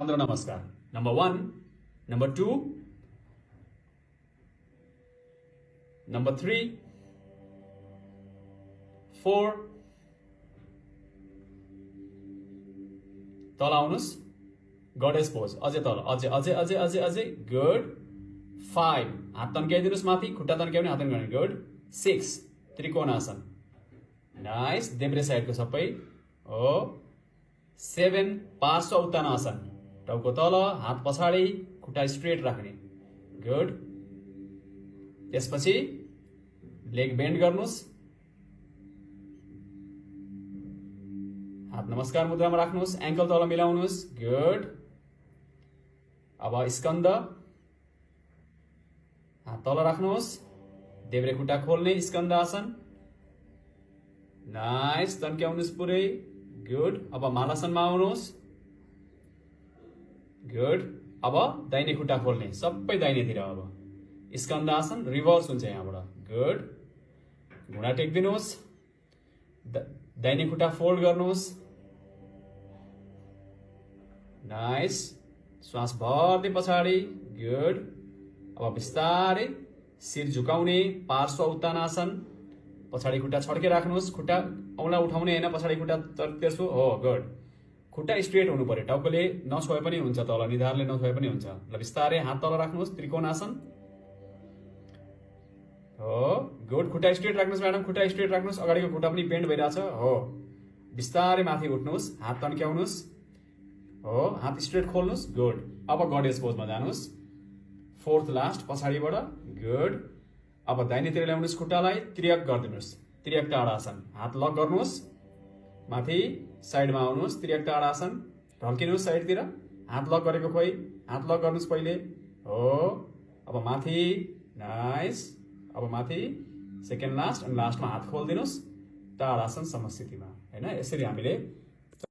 Chandra Namaskar. Number 1, number 2, number 3, 4. तल आउनुस् goddess pose अझै तल अझै अझै अझै अझै अझै गुड 5 हात तन्काइदिनुस् माथि खुट्टा तन्काउने हात तन्काउने गुड 6 त्रिकोणासन नाइस देब्रे साइडको सबै हो 7 पार्श्व उत्तानासन टाउको तल हात पछाडि खुट्टा स्ट्रेट राख्ने गुड त्यसपछि लेग बेन्ड गर्नुस् हात नमस्कार मुद्रामा राख्नुस् एंकल तल मिलाउनुस् गुड अब स्कन्द हात तल राख्नुस् देब्रे खुट्टा खोल्ने स्कन्द आसन नाइस तन्क्याउनुस् पुरै गुड अब मालासनमा आउनुस् गुड अब दाहिने खुट्टा खोल्ने सबै दाहिनेतिर अब स्कन्द आसन रिभर्स हुन्छ यहाँबाट गुड घुँडा टेक्दिनुस् दाहिने खुट्टा फोल्ड गर्नुस् नाइस श्वास भर्दै पछाडि गुड अब बिस्तारै शिर झुकाउने पार्श्व उत्तानासन पछाडि खुट्टा छड्के राख्नुस् खुट्टा औँला उठाउने हैन पछाडि खुट्टा तेर्सो हो गुड खुट्टा स्ट्रेट हुनु पर्यो टाउकोले नछोए पनि हुन्छ तल निधारले नछोए पनि हुन्छ ल बिस्तारै हात तल राख्नुस् त्रिकोणासन हो गुड खुट्टा स्ट्रेट राख्नुस् म्याडम खुट्टा स्ट्रेट राख्नुस् अगाडिको खुट्टा पनि बेन्ड भइराछ हो बिस्तारै माथि उठ्नुस् हात तन्क्याउनुस् हो हात स्ट्रेट खोल्नुस् गुड अब गडेस पोजमा जानुस् फोर्थ लास्ट पछाडिबाट गुड अब दाहिनेतिर ल्याउनुस् खुट्टालाई त्रियक गरिदिनुस् त्रियक ताडासन हात लक गर्नुस् माथि साइडमा आउनुस् त्रियक ताडासन ढल्किनुस् साइडतिर हात लक गरेको खोइ हात लक गर्नुस् पहिले हो अब माथि नाइस अब माथि सेकेन्ड लास्ट अनि लास्टमा हात खोल्दिनुस् ताडासन समस्थितिमा हैन यसरी हामीले